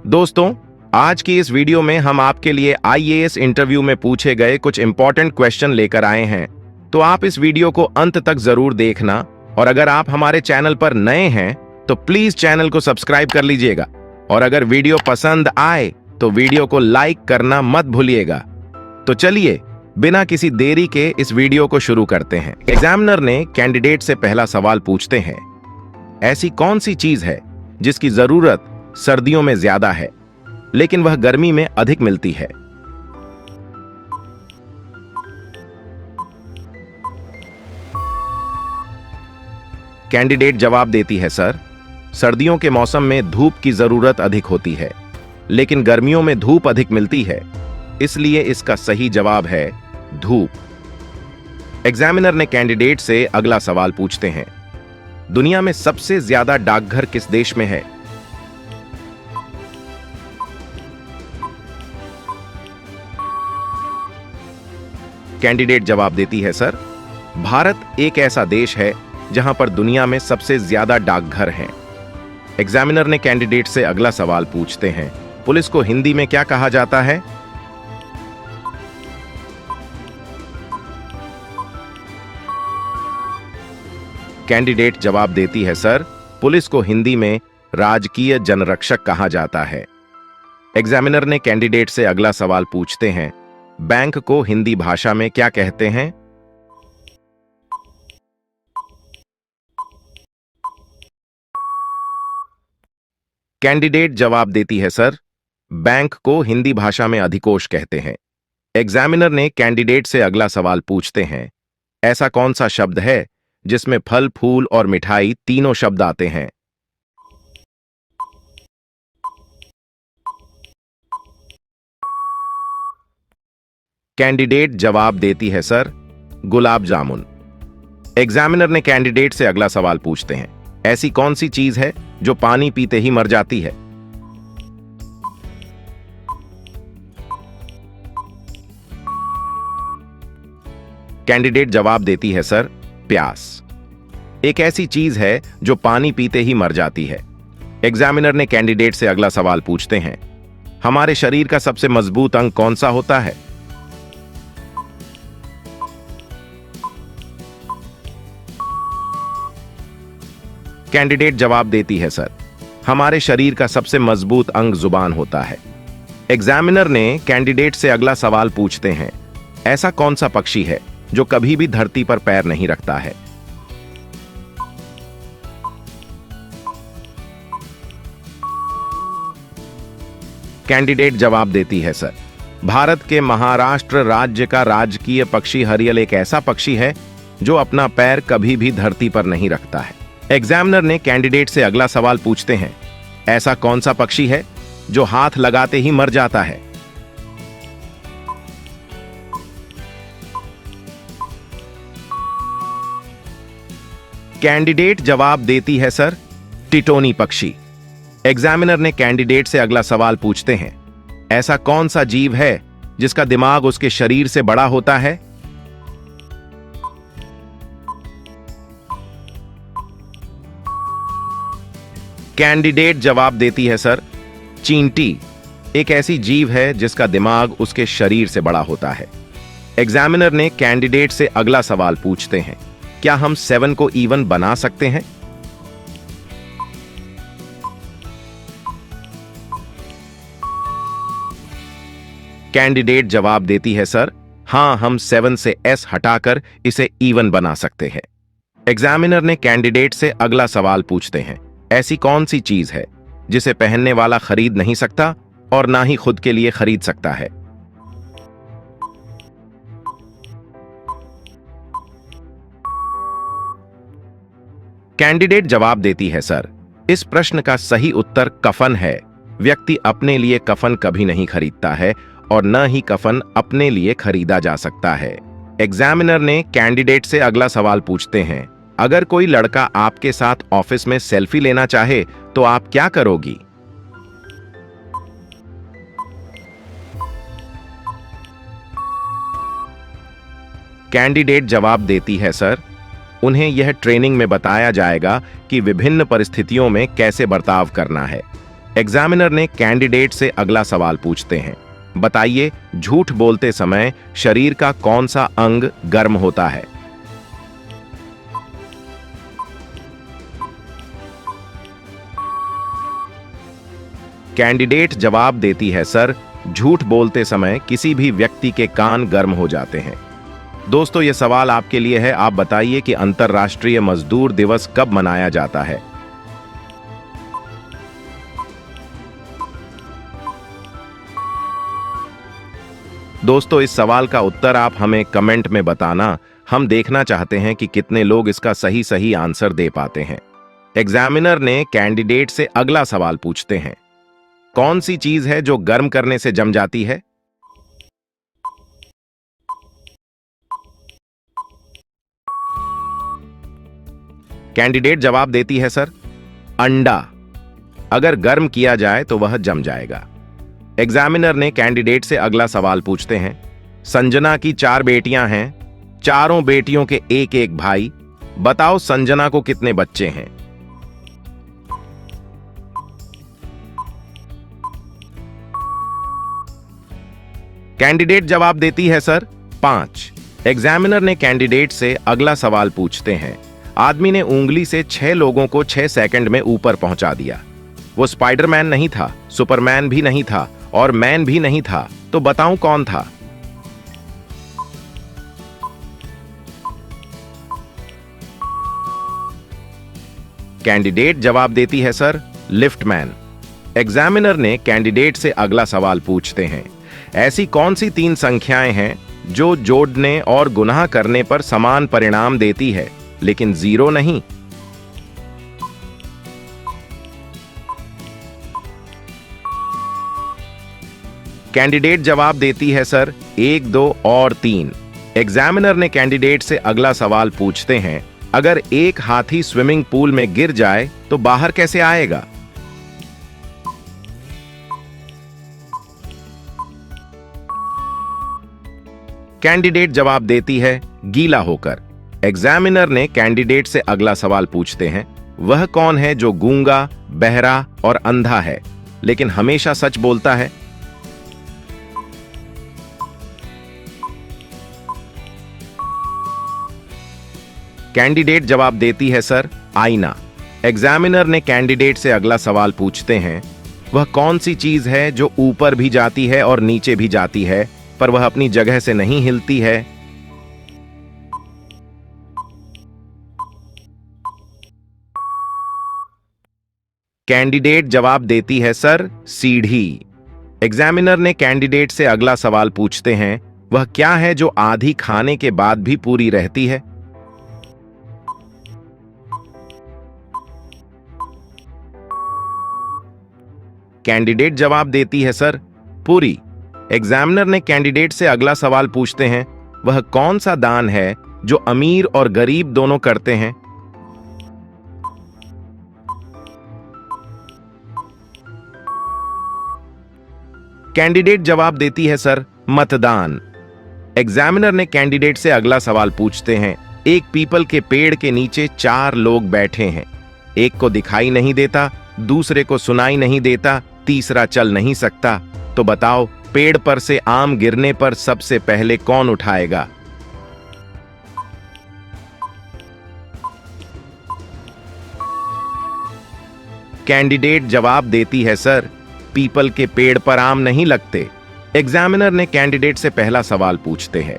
दोस्तों, आज की इस वीडियो में हम आपके लिए आईएएस इंटरव्यू में पूछे गए कुछ इंपॉर्टेंट क्वेश्चन लेकर आए हैं। तो आप इस वीडियो को अंत तक जरूर देखना और अगर आप हमारे चैनल पर नए हैं तो प्लीज चैनल को सब्सक्राइब कर लीजिएगा और अगर वीडियो पसंद आए तो वीडियो को लाइक करना मत भूलिएगा। तो चलिए बिना किसी देरी के इस वीडियो को शुरू करते हैं। एग्जामिनर ने कैंडिडेट से पहला सवाल पूछते हैं, ऐसी कौन सी चीज है जिसकी जरूरत सर्दियों में ज्यादा है लेकिन वह गर्मी में अधिक मिलती है? कैंडिडेट जवाब देती है, सर, सर्दियों के मौसम में धूप की जरूरत अधिक होती है लेकिन गर्मियों में धूप अधिक मिलती है, इसलिए इसका सही जवाब है धूप। एग्जामिनर ने कैंडिडेट से अगला सवाल पूछते हैं, दुनिया में सबसे ज्यादा डाकघर किस देश में है? कैंडिडेट जवाब देती है, सर, भारत एक ऐसा देश है जहां पर दुनिया में सबसे ज्यादा डाकघर हैं। एग्जामिनर ने कैंडिडेट से अगला सवाल पूछते हैं, पुलिस को हिंदी में क्या कहा जाता है? कैंडिडेट जवाब देती है, सर, पुलिस को हिंदी में राजकीय जनरक्षक कहा जाता है। एग्जामिनर ने कैंडिडेट से अगला सवाल पूछते हैं, बैंक को हिंदी भाषा में क्या कहते हैं? कैंडिडेट जवाब देती है, सर, बैंक को हिंदी भाषा में अधिकोष कहते हैं। एग्जामिनर ने कैंडिडेट से अगला सवाल पूछते हैं, ऐसा कौन सा शब्द है जिसमें फल, फूल और मिठाई तीनों शब्द आते हैं? कैंडिडेट जवाब देती है, सर, गुलाब जामुन। एग्जामिनर ने कैंडिडेट से अगला सवाल पूछते हैं, ऐसी कौन सी चीज है जो पानी पीते ही मर जाती है? कैंडिडेट जवाब देती है, सर, प्यास। एक ऐसी चीज है जो पानी पीते ही मर जाती है। एग्जामिनर ने कैंडिडेट से अगला सवाल पूछते हैं, हमारे शरीर का सबसे मजबूत अंग कौन सा होता है? कैंडिडेट जवाब देती है, सर, हमारे शरीर का सबसे मजबूत अंग जुबान होता है। एग्जामिनर ने कैंडिडेट से अगला सवाल पूछते हैं, ऐसा कौन सा पक्षी है जो कभी भी धरती पर पैर नहीं रखता है? कैंडिडेट जवाब देती है, सर, भारत के महाराष्ट्र राज्य का राजकीय पक्षी हरियल एक ऐसा पक्षी है जो अपना पैर कभी भी धरती पर नहीं रखता है। एग्जामिनर ने कैंडिडेट से अगला सवाल पूछते हैं, ऐसा कौन सा पक्षी है जो हाथ लगाते ही मर जाता है? कैंडिडेट जवाब देती है, सर, टिटोनी पक्षी। एग्जामिनर ने कैंडिडेट से अगला सवाल पूछते हैं, ऐसा कौन सा जीव है जिसका दिमाग उसके शरीर से बड़ा होता है? कैंडिडेट जवाब देती है, सर, चींटी। एक ऐसी जीव है जिसका दिमाग उसके शरीर से बड़ा होता है। एग्जामिनर ने कैंडिडेट से अगला सवाल पूछते हैं, क्या हम 7 को इवन बना सकते हैं? कैंडिडेट जवाब देती है, सर, हां, हम 7 से S हटाकर इसे इवन बना सकते हैं। एग्जामिनर ने कैंडिडेट से अगला सवाल पूछते हैं, ऐसी कौन सी चीज है जिसे पहनने वाला खरीद नहीं सकता और ना ही खुद के लिए खरीद सकता है? कैंडिडेट जवाब देती है, सर, इस प्रश्न का सही उत्तर कफन है। व्यक्ति अपने लिए कफन कभी नहीं खरीदता है और न ही कफन अपने लिए खरीदा जा सकता है। एग्जामिनर ने कैंडिडेट से अगला सवाल पूछते हैं, अगर कोई लड़का आपके साथ ऑफिस में सेल्फी लेना चाहे तो आप क्या करोगी? कैंडिडेट जवाब देती है, सर, उन्हें यह ट्रेनिंग में बताया जाएगा कि विभिन्न परिस्थितियों में कैसे बर्ताव करना है। एग्जामिनर ने कैंडिडेट से अगला सवाल पूछते हैं, बताइए झूठ बोलते समय शरीर का कौन सा अंग गर्म होता है? कैंडिडेट जवाब देती है, सर झूठ बोलते समय किसी भी व्यक्ति के कान गर्म हो जाते हैं। दोस्तों ये सवाल आपके लिए है, आप बताइए कि अंतर्राष्ट्रीय मजदूर दिवस कब मनाया जाता है? दोस्तों इस सवाल का उत्तर आप हमें कमेंट में बताना, हम देखना चाहते हैं कि कितने लोग इसका सही आंसर दे पाते हैं। एग्जामिनर ने कैंडिडेट से अगला सवाल पूछते हैं, कौन सी चीज है जो गर्म करने से जम जाती है? कैंडिडेट जवाब देती है, सर अंडा। अगर गर्म किया जाए तो वह जम जाएगा। एग्जामिनर ने कैंडिडेट से अगला सवाल पूछते हैं, संजना की 4 बेटियां हैं, चारों बेटियों के एक एक भाई, बताओ संजना को कितने बच्चे हैं? कैंडिडेट जवाब देती है, सर 5। एग्जामिनर ने कैंडिडेट से अगला सवाल पूछते हैं, आदमी ने उंगली से 6 लोगों को 6 सेकंड में ऊपर पहुंचा दिया। वो स्पाइडरमैन नहीं था, सुपरमैन भी नहीं था और मैन भी नहीं था, तो बताऊं कौन था? कैंडिडेट जवाब देती है, सर लिफ्टमैन। एग्जामिनर ने कैंडिडेट से अगला सवाल पूछते हैं, ऐसी कौन सी 3 संख्याएं हैं जो जोड़ने और गुनाह करने पर समान परिणाम देती है लेकिन 0 नहीं? कैंडिडेट जवाब देती है, सर 1, 2 और 3। एग्जामिनर ने कैंडिडेट से अगला सवाल पूछते हैं, अगर एक हाथी स्विमिंग पूल में गिर जाए तो बाहर कैसे आएगा? कैंडिडेट जवाब देती है, गीला होकर। एग्जामिनर ने कैंडिडेट से अगला सवाल पूछते हैं, वह कौन है जो गूंगा, बहरा और अंधा है लेकिन हमेशा सच बोलता है? कैंडिडेट जवाब देती है, सर आईना। एग्जामिनर ने कैंडिडेट से अगला सवाल पूछते हैं, वह कौन सी चीज है जो ऊपर भी जाती है और नीचे भी जाती है पर वह अपनी जगह से नहीं हिलती है? कैंडिडेट जवाब देती है, सर सीढ़ी। एग्जामिनर ने कैंडिडेट से अगला सवाल पूछते हैं, वह क्या है जो आधी खाने के बाद भी पूरी रहती है? कैंडिडेट जवाब देती है, सर पूरी। एग्जामिनर ने कैंडिडेट से अगला सवाल पूछते हैं, वह कौन सा दान है जो अमीर और गरीब दोनों करते हैं? कैंडिडेट जवाब देती है, सर मतदान। एग्जामिनर ने कैंडिडेट से अगला सवाल पूछते हैं, एक पीपल के पेड़ के नीचे 4 लोग बैठे हैं, एक को दिखाई नहीं देता, दूसरे को सुनाई नहीं देता, तीसरा चल नहीं सकता, तो बताओ पेड़ पर से आम गिरने पर सबसे पहले कौन उठाएगा? कैंडिडेट जवाब देती है, सर पीपल के पेड़ पर आम नहीं लगते। एग्जामिनर ने कैंडिडेट से पहला सवाल पूछते हैं,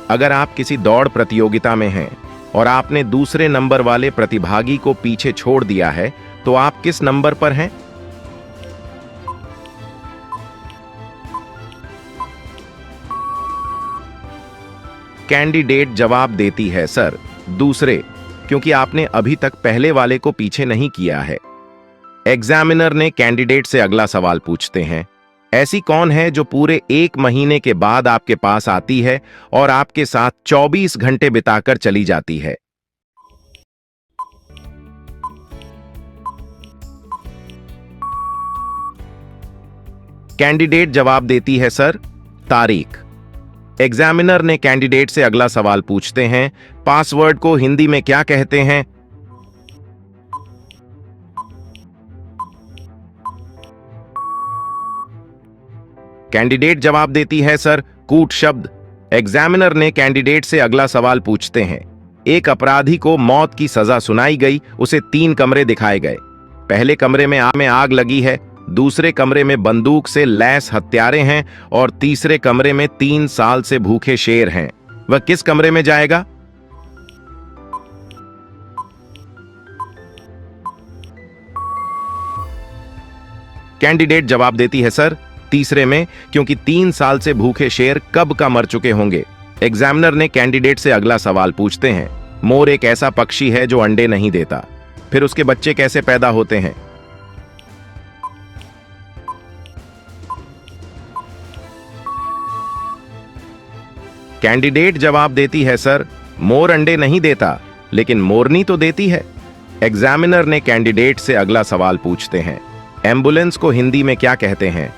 अगर आप किसी दौड़ प्रतियोगिता में हैं और आपने दूसरे नंबर वाले प्रतिभागी को पीछे छोड़ दिया है तो आप किस नंबर पर हैं? कैंडिडेट जवाब देती है, सर दूसरे, क्योंकि आपने अभी तक पहले वाले को पीछे नहीं किया है। एग्जामिनर ने कैंडिडेट से अगला सवाल पूछते हैं, ऐसी कौन है जो पूरे 1 महीने के बाद आपके पास आती है और आपके साथ 24 घंटे बिताकर चली जाती है? कैंडिडेट जवाब देती है, सर तारीख। एग्जामिनर ने कैंडिडेट से अगला सवाल पूछते हैं, पासवर्ड को हिंदी में क्या कहते हैं? कैंडिडेट जवाब देती है सर कूट शब्द। एग्जामिनर ने कैंडिडेट से अगला सवाल पूछते हैं। एक अपराधी को मौत की सजा सुनाई गई, उसे 3 कमरे दिखाए गए। पहले कमरे में आग लगी है, दूसरे कमरे में बंदूक से लैस हत्यारे हैं और तीसरे कमरे में 3 साल से भूखे शेर हैं। वह किस कमरे में जाएगा? कैंडिडेट जवाब देती है सर तीसरे में, क्योंकि 3 साल से भूखे शेर कब का मर चुके होंगे। एग्जामिनर ने कैंडिडेट से अगला सवाल पूछते हैं। मोर एक ऐसा पक्षी है जो अंडे नहीं देता, फिर उसके बच्चे कैसे पैदा होते हैं? कैंडिडेट जवाब देती है सर मोर अंडे नहीं देता, लेकिन मोरनी तो देती है। एग्जामिनर ने कैंडिडेट से अगला सवाल पूछते हैं। एम्बुलेंस को हिंदी में क्या कहते हैं?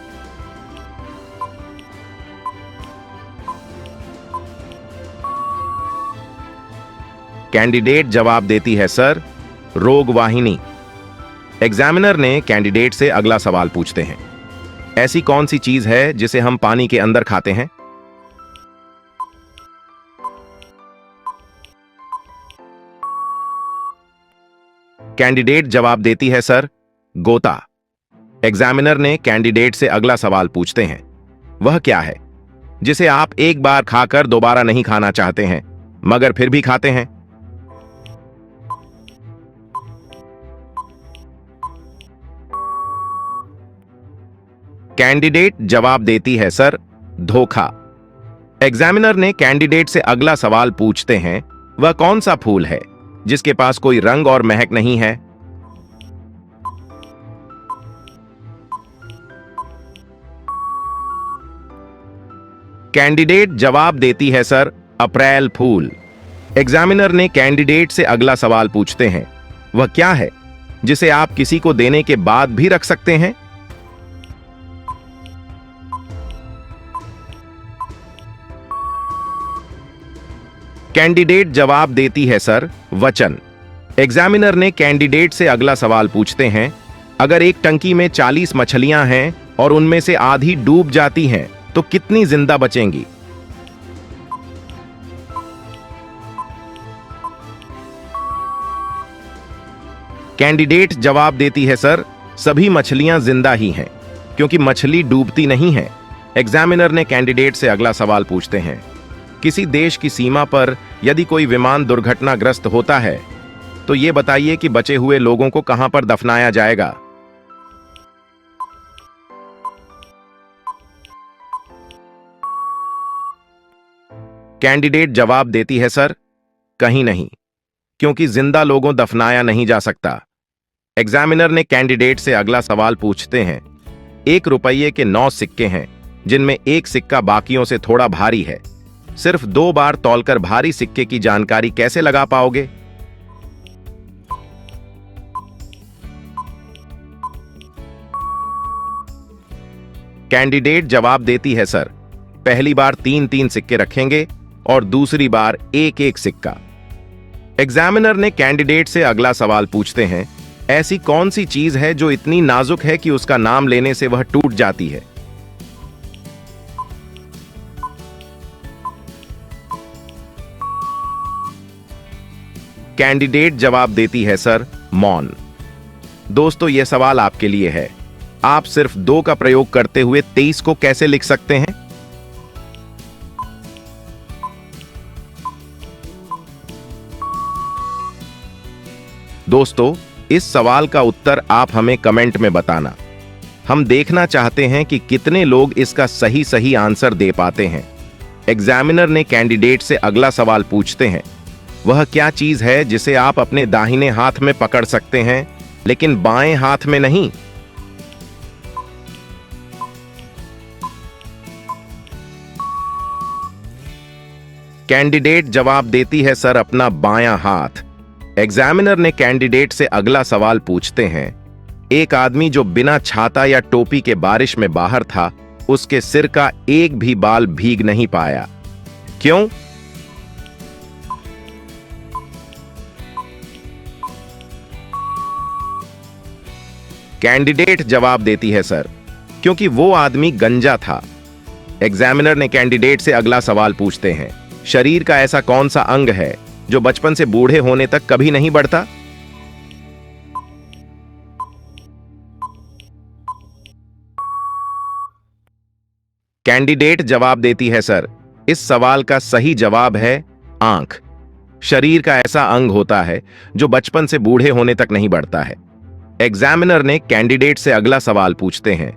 कैंडिडेट जवाब देती है सर रोगवाहिनी। एग्जामिनर ने कैंडिडेट से अगला सवाल पूछते हैं। ऐसी कौन सी चीज है जिसे हम पानी के अंदर खाते हैं? कैंडिडेट जवाब देती है सर गोता। एग्जामिनर ने कैंडिडेट से अगला सवाल पूछते हैं। वह क्या है जिसे आप एक बार खाकर दोबारा नहीं खाना चाहते हैं, मगर फिर भी खाते हैं? कैंडिडेट जवाब देती है सर धोखा। एग्जामिनर ने कैंडिडेट से अगला सवाल पूछते हैं। वह कौन सा फूल है जिसके पास कोई रंग और महक नहीं है? कैंडिडेट जवाब देती है सर अप्रैल फूल। एग्जामिनर ने कैंडिडेट से अगला सवाल पूछते हैं। वह क्या है जिसे आप किसी को देने के बाद भी रख सकते हैं? कैंडिडेट जवाब देती है सर वचन। एग्जामिनर ने कैंडिडेट से अगला सवाल पूछते हैं। अगर एक टंकी में 40 मछलियां हैं और उनमें से आधी डूब जाती हैं, तो कितनी जिंदा बचेंगी? कैंडिडेट जवाब देती है सर सभी मछलियां जिंदा ही हैं, क्योंकि मछली डूबती नहीं है। एग्जामिनर ने कैंडिडेट से अगला सवाल पूछते हैं। किसी देश की सीमा पर यदि कोई विमान दुर्घटनाग्रस्त होता है, तो यह बताइए कि बचे हुए लोगों को कहां पर दफनाया जाएगा? कैंडिडेट जवाब देती है सर कहीं नहीं, क्योंकि जिंदा लोगों दफनाया नहीं जा सकता। एग्जामिनर ने कैंडिडेट से अगला सवाल पूछते हैं। 1 रुपये के 9 सिक्के हैं, जिनमें एक सिक्का बाकियों से थोड़ा भारी है। सिर्फ 2 बार तौलकर भारी सिक्के की जानकारी कैसे लगा पाओगे? कैंडिडेट जवाब देती है सर पहली बार 3-3 सिक्के रखेंगे और दूसरी बार 1-1 सिक्का। एग्जामिनर ने कैंडिडेट से अगला सवाल पूछते हैं। ऐसी कौन सी चीज है जो इतनी नाजुक है कि उसका नाम लेने से वह टूट जाती है? कैंडिडेट जवाब देती है सर मौन। दोस्तों, यह सवाल आपके लिए है। आप सिर्फ 2 का प्रयोग करते हुए 23 को कैसे लिख सकते हैं? दोस्तों, इस सवाल का उत्तर आप हमें कमेंट में बताना। हम देखना चाहते हैं कि कितने लोग इसका सही आंसर दे पाते हैं। एग्जामिनर ने कैंडिडेट से अगला सवाल पूछते हैं। वह क्या चीज है जिसे आप अपने दाहिने हाथ में पकड़ सकते हैं, लेकिन बाएं हाथ में नहीं? कैंडिडेट जवाब देती है सर अपना बायां हाथ। एग्जामिनर ने कैंडिडेट से अगला सवाल पूछते हैं। एक आदमी जो बिना छाता या टोपी के बारिश में बाहर था, उसके सिर का एक भी बाल भीग नहीं पाया। क्यों? कैंडिडेट जवाब देती है सर क्योंकि वो आदमी गंजा था। एग्जामिनर ने कैंडिडेट से अगला सवाल पूछते हैं, शरीर का ऐसा कौन सा अंग है जो बचपन से बूढ़े होने तक कभी नहीं बढ़ता? कैंडिडेट जवाब देती है, सर, इस सवाल का सही जवाब है आंख। शरीर का ऐसा अंग होता है जो बचपन से बूढ़े होने तक नहीं बढ़ता है। एग्जामिनर ने कैंडिडेट से अगला सवाल पूछते हैं,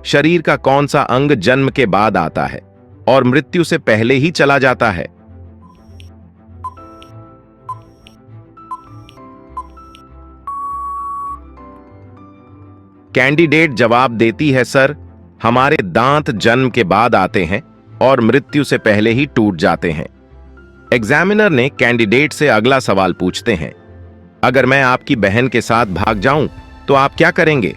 शरीर का कौन सा अंग जन्म के बाद आता है और मृत्यु से पहले ही चला जाता है? कैंडिडेट जवाब देती है, सर, हमारे दांत जन्म के बाद आते हैं और मृत्यु से पहले ही टूट जाते हैं। एग्जामिनर ने कैंडिडेट से अगला सवाल पूछते हैं, अगर मैं आपकी बहन के साथ भाग जाऊं तो आप क्या करेंगे?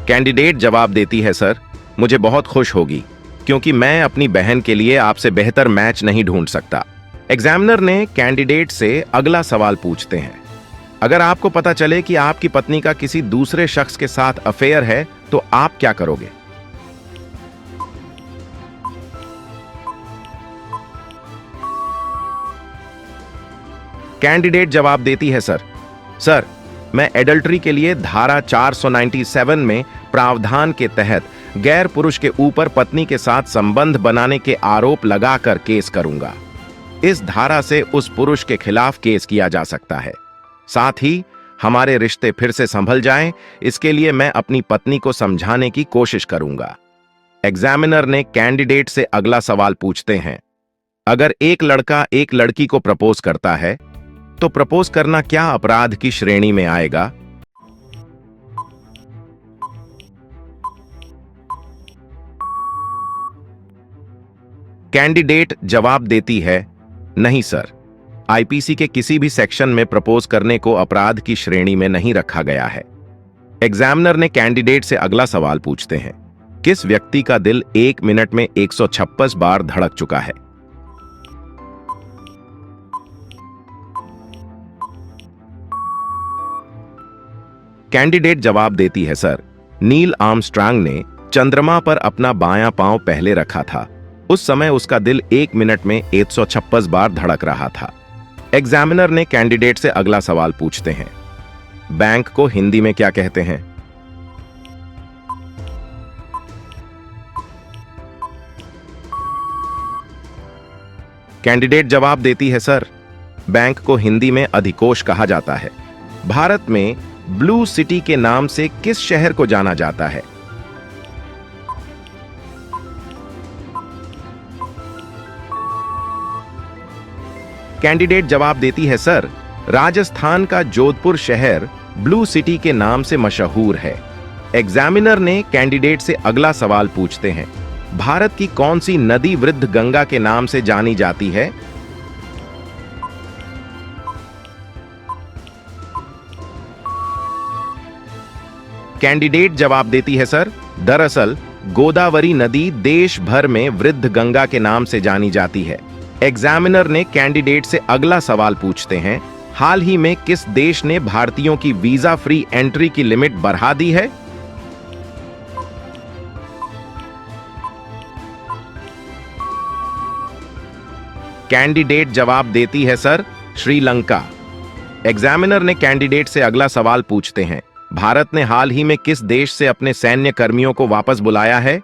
कैंडिडेट जवाब देती है, सर, मुझे बहुत खुश होगी क्योंकि मैं अपनी बहन के लिए आपसे बेहतर मैच नहीं ढूंढ सकता। एग्जामिनर ने कैंडिडेट से अगला सवाल पूछते हैं, अगर आपको पता चले कि आपकी पत्नी का किसी दूसरे शख्स के साथ अफेयर है तो आप क्या करोगे? कैंडिडेट जवाब देती है, सर, मैं एडल्ट्री के लिए धारा 497 में प्रावधान के तहत गैर पुरुष के ऊपर पत्नी के साथ संबंध बनाने के आरोप लगाकर केस करूंगा। इस धारा से उस पुरुष के खिलाफ केस किया जा सकता है। साथ ही हमारे रिश्ते फिर से संभल जाएं, इसके लिए मैं अपनी पत्नी को समझाने की कोशिश करूंगा। एग्जामिनर ने कैंडिडेट से अगला सवाल पूछते हैं, अगर एक लड़का एक लड़की को प्रपोज करता है तो प्रपोज करना क्या अपराध की श्रेणी में आएगा? कैंडिडेट जवाब देती है, नहीं सर, आईपीसी के किसी भी सेक्शन में प्रपोज करने को अपराध की श्रेणी में नहीं रखा गया है। एग्जामिनर ने कैंडिडेट से अगला सवाल पूछते हैं, किस व्यक्ति का दिल 1 मिनट में 156 बार धड़क चुका है? कैंडिडेट जवाब देती है, सर, नील आर्मस्ट्रांग ने चंद्रमा पर अपना बायां पांव पहले रखा था। उस समय उसका दिल 1 मिनट में 156 बार धड़क रहा था। एग्जामिनर ने कैंडिडेट से अगला सवाल पूछते हैं, बैंक को हिंदी में क्या कहते हैं? कैंडिडेट जवाब देती है, सर, बैंक को हिंदी में अधिकोष कहा जाता है। भारत में ब्लू सिटी के नाम से किस शहर को जाना जाता है? कैंडिडेट जवाब देती है, सर, राजस्थान का जोधपुर शहर ब्लू सिटी के नाम से मशहूर है। एग्जामिनर ने कैंडिडेट से अगला सवाल पूछते हैं, भारत की कौन सी नदी वृद्ध गंगा के नाम से जानी जाती है? कैंडिडेट जवाब देती है, सर, दरअसल गोदावरी नदी देश भर में वृद्ध गंगा के नाम से जानी जाती है। एग्जामिनर ने कैंडिडेट से अगला सवाल पूछते हैं, हाल ही में किस देश ने भारतीयों की वीजा फ्री एंट्री की लिमिट बढ़ा दी है? कैंडिडेट जवाब देती है, सर, श्रीलंका। एग्जामिनर ने कैंडिडेट से अगला सवाल पूछते हैं, भारत ने हाल ही में किस देश से अपने सैन्य कर्मियों को वापस बुलाया है?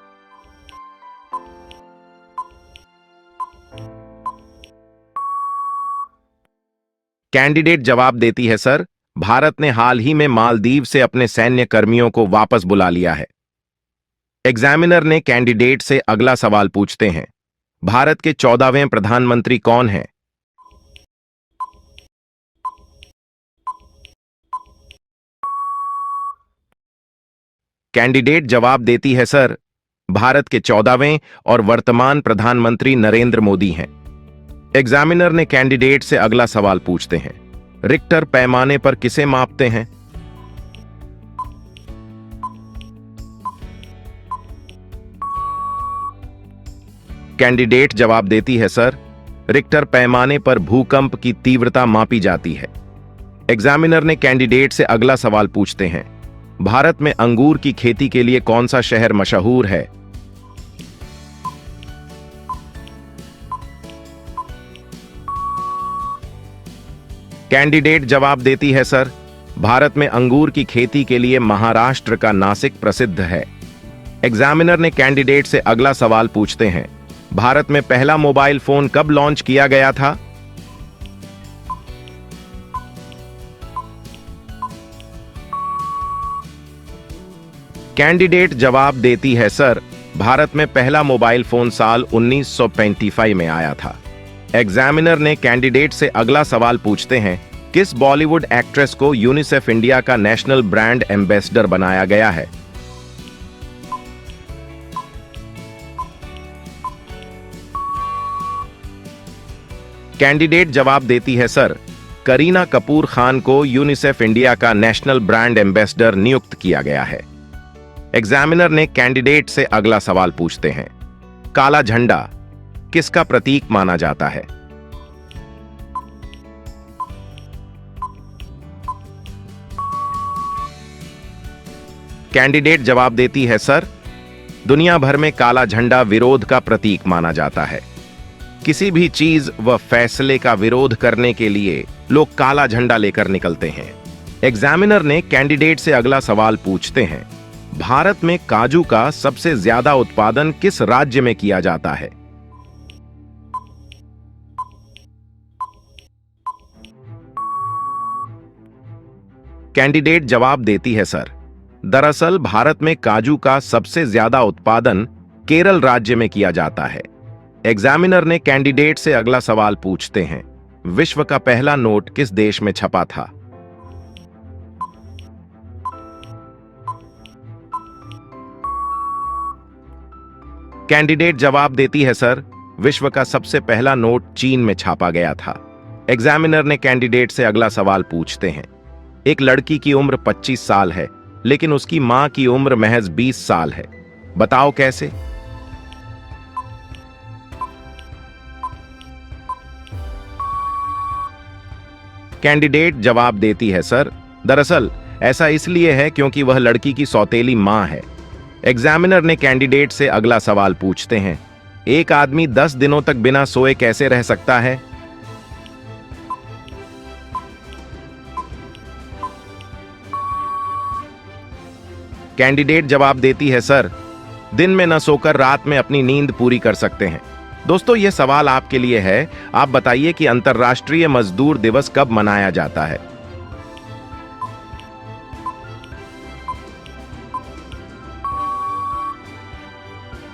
कैंडिडेट जवाब देती है, सर, भारत ने हाल ही में मालदीव से अपने सैन्य कर्मियों को वापस बुला लिया है। एग्जामिनर ने कैंडिडेट से अगला सवाल पूछते हैं, भारत के 14वें प्रधानमंत्री कौन हैं? कैंडिडेट जवाब देती है, सर, भारत के 14वें और वर्तमान प्रधानमंत्री नरेंद्र मोदी हैं। एग्जामिनर ने कैंडिडेट से अगला सवाल पूछते हैं, रिक्टर पैमाने पर किसे मापते हैं? कैंडिडेट जवाब देती है, सर, रिक्टर पैमाने पर भूकंप की तीव्रता मापी जाती है। एग्जामिनर ने कैंडिडेट से अगला सवाल पूछते हैं, भारत में अंगूर की खेती के लिए कौन सा शहर मशहूर है? कैंडिडेट जवाब देती है, सर, भारत में अंगूर की खेती के लिए महाराष्ट्र का नासिक प्रसिद्ध है। एग्जामिनर ने कैंडिडेट से अगला सवाल पूछते हैं, भारत में पहला मोबाइल फोन कब लॉन्च किया गया था? कैंडिडेट जवाब देती है, सर, भारत में पहला मोबाइल फोन साल 1955 में आया था। एग्जामिनर ने कैंडिडेट से अगला सवाल पूछते हैं, किस बॉलीवुड एक्ट्रेस को यूनिसेफ इंडिया का नेशनल ब्रांड एम्बेसडर बनाया गया है? कैंडिडेट जवाब देती है, सर, करीना कपूर खान को यूनिसेफ इंडिया का नेशनल ब्रांड एम्बेसडर नियुक्त किया गया है। एग्जामिनर ने कैंडिडेट से अगला सवाल पूछते हैं, काला झंडा किसका प्रतीक माना जाता है? कैंडिडेट जवाब देती है, सर, दुनिया भर में काला झंडा विरोध का प्रतीक माना जाता है। किसी भी चीज व फैसले का विरोध करने के लिए लोग काला झंडा लेकर निकलते हैं। एग्जामिनर ने कैंडिडेट से अगला सवाल पूछते हैं, भारत में काजू का सबसे ज्यादा उत्पादन किस राज्य में किया जाता है? कैंडिडेट जवाब देती है, सर, दरअसल भारत में काजू का सबसे ज्यादा उत्पादन केरल राज्य में किया जाता है। एग्जामिनर ने कैंडिडेट से अगला सवाल पूछते हैं, विश्व का पहला नोट किस देश में छपा था? कैंडिडेट जवाब देती है, सर, विश्व का सबसे पहला नोट चीन में छापा गया था। एग्जामिनर ने कैंडिडेट से अगला सवाल पूछते हैं, एक लड़की की उम्र 25 साल है लेकिन उसकी मां की उम्र महज 20 साल है, बताओ कैसे? कैंडिडेट जवाब देती है, सर, दरअसल ऐसा इसलिए है क्योंकि वह लड़की की सौतेली मां है। एग्जामिनर ने कैंडिडेट से अगला सवाल पूछते हैं, एक आदमी 10 दिनों तक बिना सोए कैसे रह सकता है? कैंडिडेट जवाब देती है, सर, दिन में न सोकर रात में अपनी नींद पूरी कर सकते हैं। दोस्तों, यह सवाल आपके लिए है, आप बताइए कि अंतर्राष्ट्रीय मजदूर दिवस कब मनाया जाता है?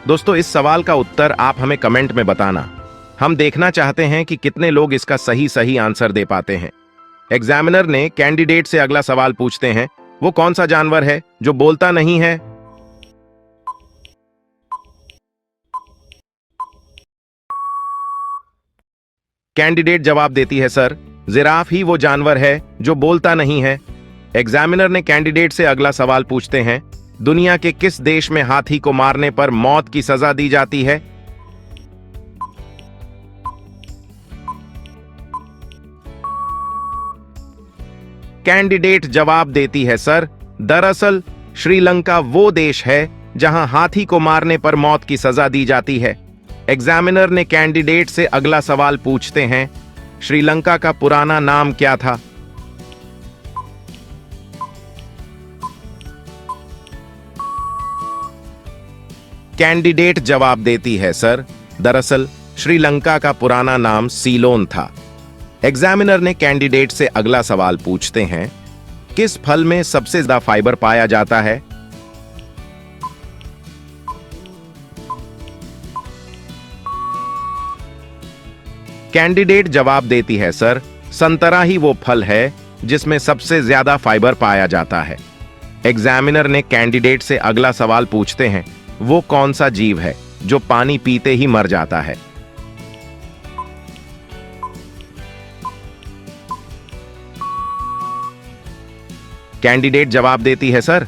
दोस्तों, इस सवाल का उत्तर आप हमें कमेंट में बताना। हम देखना चाहते हैं कि कितने लोग इसका सही आंसर दे पाते हैं। एग्जामिनर ने कैंडिडेट से अगला सवाल पूछते हैं, वो कौन सा जानवर है जो बोलता नहीं है? कैंडिडेट जवाब देती है, सर, जिराफ ही वो जानवर है जो बोलता नहीं है। एग्जामिनर ने कैंडिडेट से अगला सवाल पूछते हैं, दुनिया के किस देश में हाथी को मारने पर मौत की सजा दी जाती है? कैंडिडेट जवाब देती है, सर, दरअसल श्रीलंका वो देश है जहां हाथी को मारने पर मौत की सजा दी जाती है। एग्जामिनर ने कैंडिडेट से अगला सवाल पूछते हैं, श्रीलंका का पुराना नाम क्या था? कैंडिडेट जवाब देती है, सर, दरअसल श्रीलंका का पुराना नाम सीलोन था। एग्जामिनर ने कैंडिडेट से अगला सवाल पूछते हैं, किस फल में सबसे ज्यादा फाइबर पाया जाता है? कैंडिडेट जवाब देती है, सर, संतरा ही वो फल है जिसमें सबसे ज्यादा फाइबर पाया जाता है। एग्जामिनर ने कैंडिडेट से अगला सवाल पूछते हैं, वो कौन सा जीव है जो पानी पीते ही मर जाता है? कैंडिडेट जवाब देती है, सर,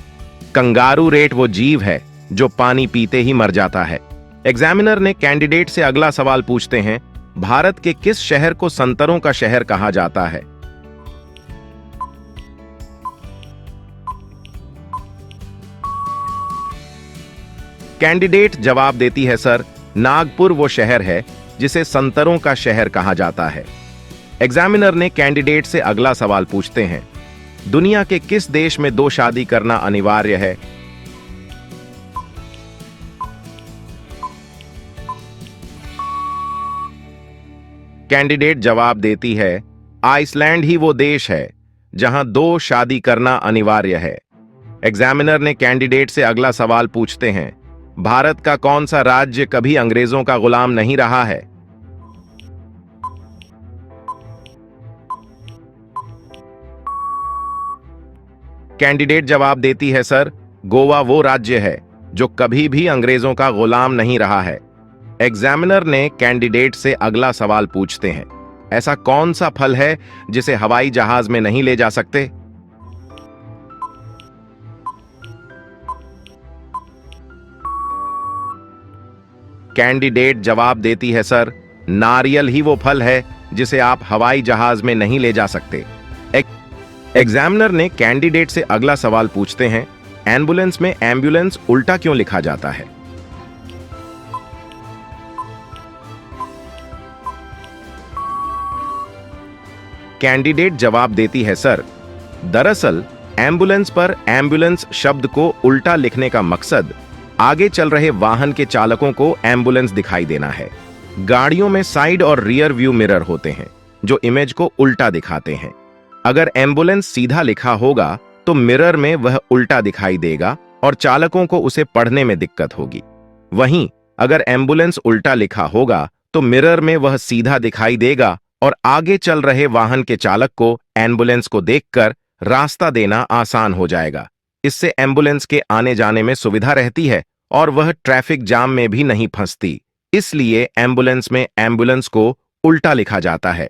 कंगारू रेट वो जीव है जो पानी पीते ही मर जाता है। एग्जामिनर ने कैंडिडेट से अगला सवाल पूछते हैं, भारत के किस शहर को संतरों का शहर कहा जाता है? कैंडिडेट जवाब देती है, सर, नागपुर वो शहर है जिसे संतरों का शहर कहा जाता है। एग्जामिनर ने कैंडिडेट से अगला सवाल पूछते हैं, दुनिया के किस देश में 2 शादी करना अनिवार्य है? कैंडिडेट जवाब देती है, आइसलैंड ही वो देश है जहां 2 शादी करना अनिवार्य है। एग्जामिनर ने कैंडिडेट से अगला सवाल पूछते हैं, भारत का कौन सा राज्य कभी अंग्रेजों का गुलाम नहीं रहा है? कैंडिडेट जवाब देती है, सर, गोवा वो राज्य है जो कभी भी अंग्रेजों का गुलाम नहीं रहा है। एग्जामिनर ने कैंडिडेट से अगला सवाल पूछते हैं, ऐसा कौन सा फल है जिसे हवाई जहाज में नहीं ले जा सकते? कैंडिडेट जवाब देती है, सर, नारियल ही वो फल है जिसे आप हवाई जहाज में नहीं ले जा सकते। एग्जामिनर ने कैंडिडेट से अगला सवाल पूछते हैं, एम्बुलेंस में एम्बुलेंस उल्टा क्यों लिखा जाता है? कैंडिडेट जवाब देती है, सर, दरअसल एम्बुलेंस पर एम्बुलेंस शब्द को उल्टा लिखने का मकसद आगे चल रहे वाहन के चालकों को एम्बुलेंस दिखाई देना है। गाड़ियों में साइड और रियर व्यू मिरर होते हैं जो इमेज को उल्टा दिखाते हैं। अगर एम्बुलेंस सीधा लिखा होगा तो मिरर में वह उल्टा दिखाई देगा और चालकों को उसे पढ़ने में दिक्कत होगी। वहीं अगर एम्बुलेंस उल्टा लिखा होगा तो मिरर में वह सीधा दिखाई देगा और आगे चल रहे वाहन के चालक को एम्बुलेंस को देखकर रास्ता देना आसान हो जाएगा। इससे एम्बुलेंस के आने जाने में सुविधा रहती है और वह ट्रैफिक जाम में भी नहीं फंसती। इसलिए एम्बुलेंस में एम्बुलेंस को उल्टा लिखा जाता है।